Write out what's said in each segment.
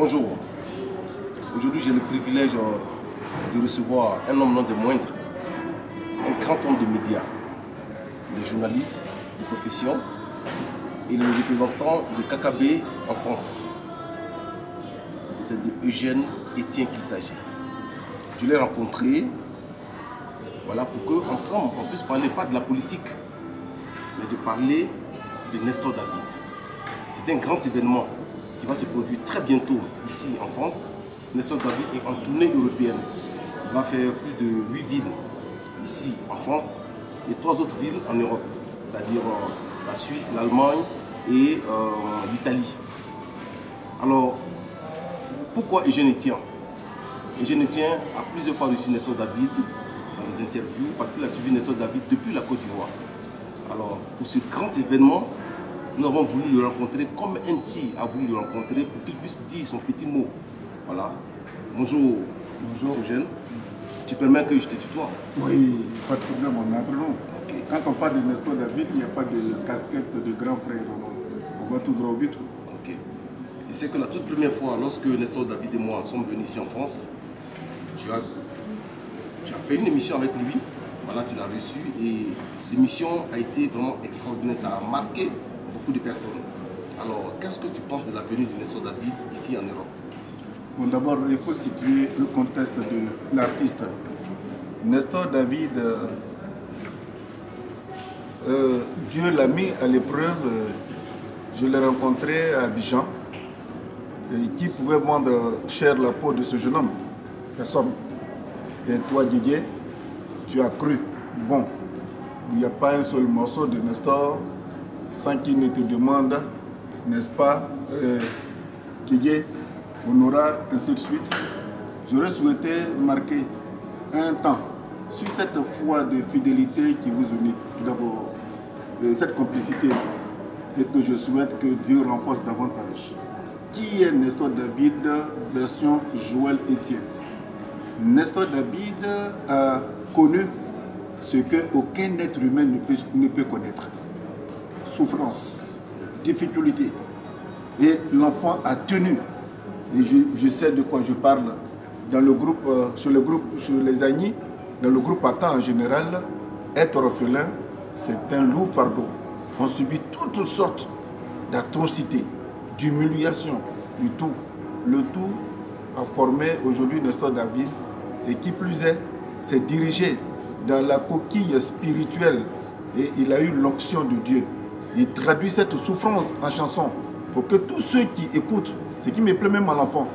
Bonjour. Aujourd'hui, j'ai le privilège de recevoir un homme non de moindre, un grand homme de médias, des journalistes de profession et le représentant de KKB en France. C'est de Eugène Etienne qu'il s'agit. Je l'ai rencontré, voilà, pour qu'ensemble on puisse parler pas de la politique, mais de parler de Nestor David. C'est un grand événement qui va se produire très bientôt ici en France. Nestor David est en tournée européenne. Il va faire plus de 8 villes ici en France et 3 autres villes en Europe, c'est-à-dire la Suisse, l'Allemagne et l'Italie. Alors, pourquoi Eugène Etienne? Eugène Etienne a plusieurs fois reçu Nestor David dans des interviews parce qu'il a suivi Nestor David depuis la Côte d'Ivoire. Alors, pour ce grand événement, nous avons voulu le rencontrer comme Enti a voulu le rencontrer pour qu'il puisse dire son petit mot. Voilà. Bonjour. Bonjour. C'est Eugène. Tu permets que je te tutoie? Oui, pas de problème, on est entre nous. Okay. Quand on parle de Nestor David, il n'y a pas de casquette de grand frère. On va tout droit au but. Ok. Et c'est que la toute première fois, lorsque Nestor David et moi sommes venus ici en France, tu as fait une émission avec lui. Voilà, tu l'as reçu et l'émission a été vraiment extraordinaire. Ça a marqué beaucoup de personnes. Alors, qu'est-ce que tu penses de la venue de Nestor David ici en Europe? Bon, d'abord, il faut situer le contexte de l'artiste. Nestor David, Dieu l'a mis à l'épreuve. Je l'ai rencontré à Abidjan. Et qui pouvait vendre cher la peau de ce jeune homme? Personne. Et toi, Didier, tu as cru. Bon, il n'y a pas un seul morceau de Nestor sans qu'il ne te demande, n'est-ce pas, Didier, Honora, ainsi de suite. J'aurais souhaité marquer un temps sur cette foi de fidélité qui vous unit. D'abord, cette complicité, et que je souhaite que Dieu renforce davantage. Qui est Nestor David version Joël Etienne? Nestor David a connu ce qu'aucun être humain ne peut connaître. Souffrance, difficulté. Et l'enfant a tenu. Et je sais de quoi je parle. Dans le groupe, sur les Agnis, dans le groupe ACA en général, être orphelin, c'est un lourd fardeau. On subit toutes sortes d'atrocités, d'humiliation, du tout. Le tout a formé aujourd'hui Nestor David et qui plus est, s'est dirigé dans la coquille spirituelle et il a eu l'onction de Dieu. Il traduit cette souffrance en chanson pour que tous ceux qui écoutent, ce qui me plaît même à l'enfant,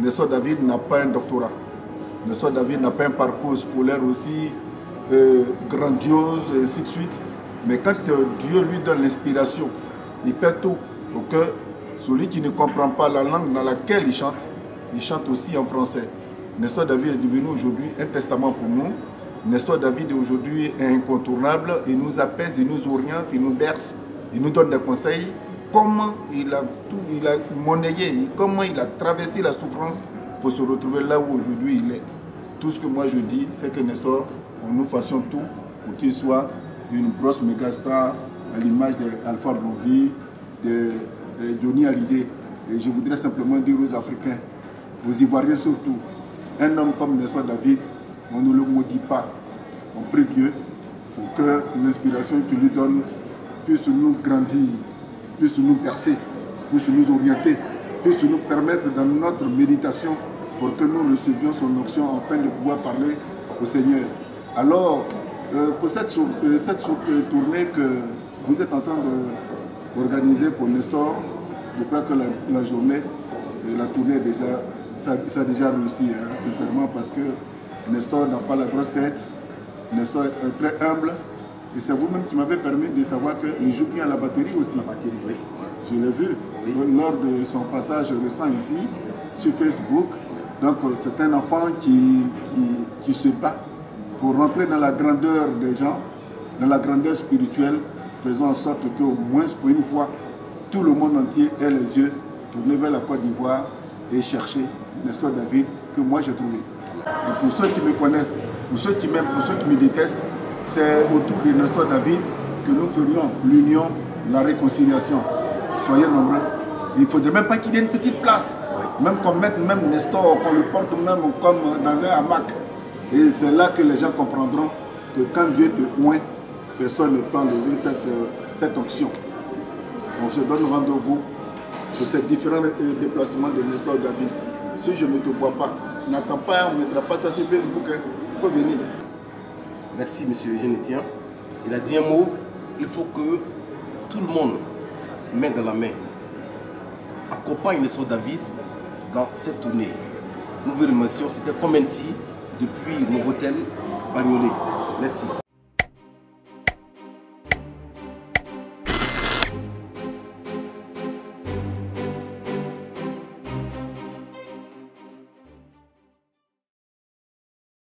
Nestor David n'a pas un doctorat. Nestor David n'a pas un parcours scolaire aussi grandiose et ainsi de suite. Mais quand Dieu lui donne l'inspiration, il fait tout pour que celui qui ne comprend pas la langue dans laquelle il chante aussi en français. Nestor David est devenu aujourd'hui un testament pour nous. Nestor David aujourd'hui est incontournable, il nous apaise, il nous oriente, il nous berce, il nous donne des conseils. Comment il a monnayé, comment il a traversé la souffrance pour se retrouver là où aujourd'hui il est. Tout ce que moi je dis, c'est que Nestor, nous fassions tout pour qu'il soit une grosse méga star à l'image d'Alpha Blondy, de Johnny Hallyday. Et je voudrais simplement dire aux Africains, aux Ivoiriens surtout, un homme comme Nestor David, on ne le maudit pas. On prie Dieu pour que l'inspiration qu'il lui donne puisse nous grandir, puisse nous percer, puisse nous orienter, puisse nous permettre dans notre méditation pour que nous recevions son onction afin de pouvoir parler au Seigneur. Alors, pour cette tournée que vous êtes en train d'organiser pour Nestor, je crois que la journée et la tournée déjà, ça a déjà réussi, hein, sincèrement, parce que Nestor n'a pas la grosse tête, Nestor est très humble, et c'est vous-même qui m'avez permis de savoir qu'il joue bien à la batterie aussi. La batterie, oui. Je l'ai vu lors de son passage récent ici, sur Facebook. Donc c'est un enfant qui se bat pour rentrer dans la grandeur des gens, dans la grandeur spirituelle, faisant en sorte qu'au moins pour une fois, tout le monde entier ait les yeux tournés vers la Côte d'Ivoire et chercher Nestor David que moi j'ai trouvé. Et pour ceux qui me connaissent, pour ceux qui m'aiment, pour ceux qui me détestent, c'est autour de Nestor David que nous ferions l'union, la réconciliation. Soyez nombreux. Il ne faudrait même pas qu'il y ait une petite place. Oui. Même qu'on mette même Nestor, qu'on le porte même comme dans un hamac. Et c'est là que les gens comprendront que quand Dieu te oint, personne ne peut enlever cette onction. On se donne rendez-vous pour ces différents déplacements de Nestor David. Si je ne te vois pas, n'attends pas, on ne mettra pas ça sur Facebook. Il faut venir. Merci, monsieur Eugène Etienne. Il a dit un mot, il faut que tout le monde, main dans la main, accompagne Nestor David dans cette tournée. Nous vous remercions, c'était comme ainsi depuis Novotel Bagnolet. Merci.